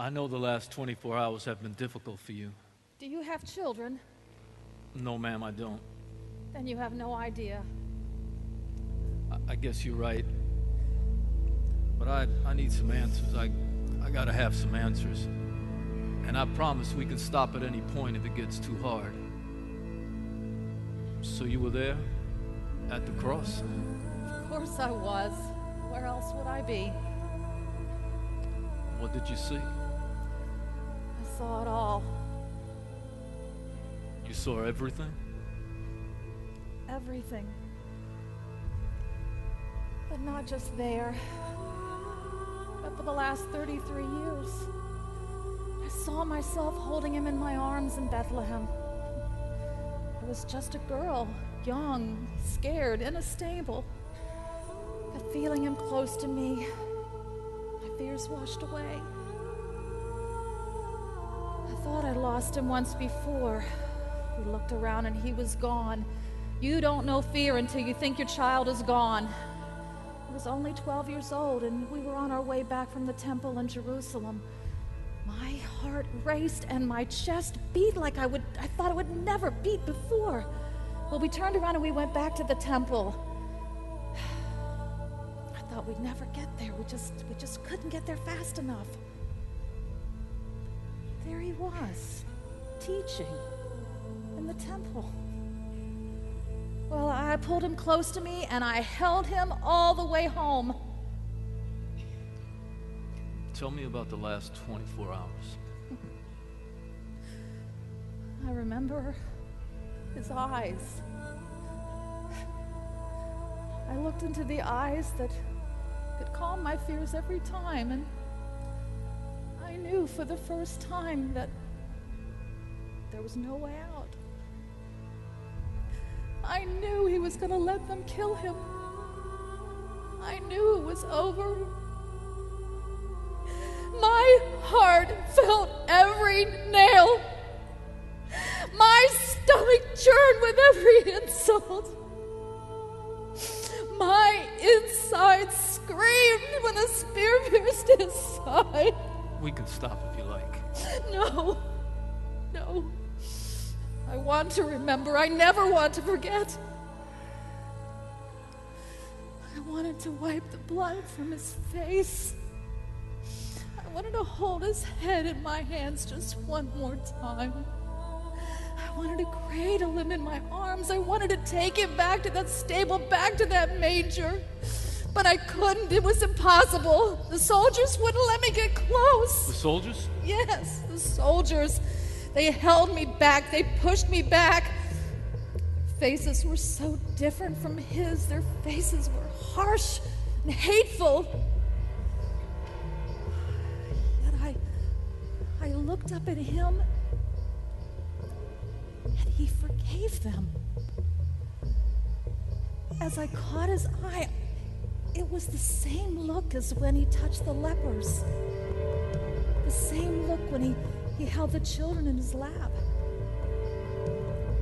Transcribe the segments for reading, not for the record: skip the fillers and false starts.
I know the last 24 hours have been difficult for you. Do you have children? No, ma'am, I don't. Then you have no idea. I guess you're right. But I need some answers. I gotta have some answers. And I promise we can stop at any point if it gets too hard. So you were there? At the cross? Of course I was. Where else would I be? What did you see? I saw it all. You saw everything? Everything. But not just there. But for the last 33 years, I saw myself holding him in my arms in Bethlehem. I was just a girl, young, scared, in a stable. But feeling him close to me, my fears washed away. I thought I'd lost him once before. We looked around and he was gone. You don't know fear until you think your child is gone. I was only 12 years old, and we were on our way back from the temple in Jerusalem. My heart raced and my chest beat like I thought it would never beat before. Well, we turned around and we went back to the temple. I thought we'd never get there. We just couldn't get there fast enough. There he was, teaching in the temple. Well, I pulled him close to me and I held him all the way home. Tell me about the last 24 hours. I remember his eyes. I looked into the eyes that could calm my fears every time, and I knew for the first time that there was no way out. I knew he was going to let them kill him. I knew it was over. My heart felt every nail. My stomach churned with every insult. My insides screamed when the spear pierced his side. We can stop if you like. No. I want to remember. I never want to forget. I wanted to wipe the blood from his face. I wanted to hold his head in my hands just one more time. I wanted to cradle him in my arms. I wanted to take him back to that stable, back to that manger. But I couldn't. It was impossible. The soldiers wouldn't let me get close. The soldiers? Yes, the soldiers. They held me back. They pushed me back. Faces were so different from his. Their faces were harsh and hateful. Yet I looked up at him, and he forgave them. As I caught his eye, it was the same look as when he touched the lepers. The same look when he held the children in his lap.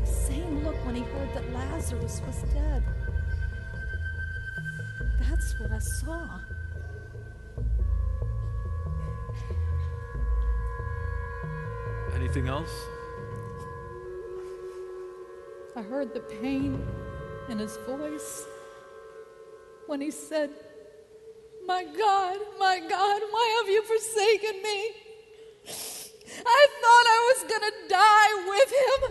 The same look when he heard that Lazarus was dead. That's what I saw. Anything else? I heard the pain in his voice when he said, my God, why have you forsaken me? I thought I was going to die with him.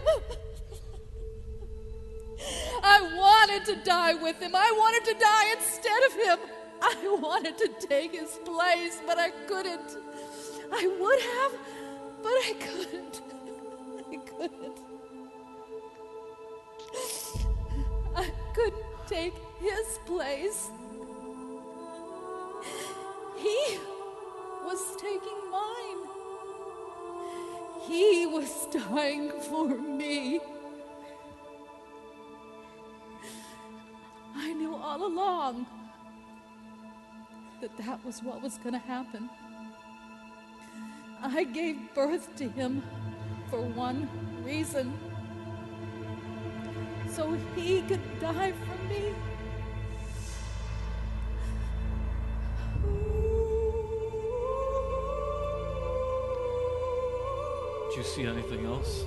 I wanted to die with him. I wanted to die instead of him. I wanted to take his place, but I couldn't. I would have, but I couldn't. I couldn't take his place. He was taking mine. He was dying for me. I knew all along that was what was going to happen. I gave birth to him for one reason. So he could die for me. Did you see anything else?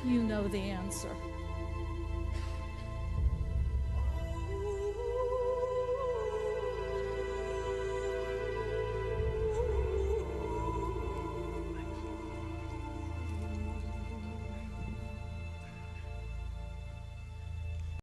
You know the answer.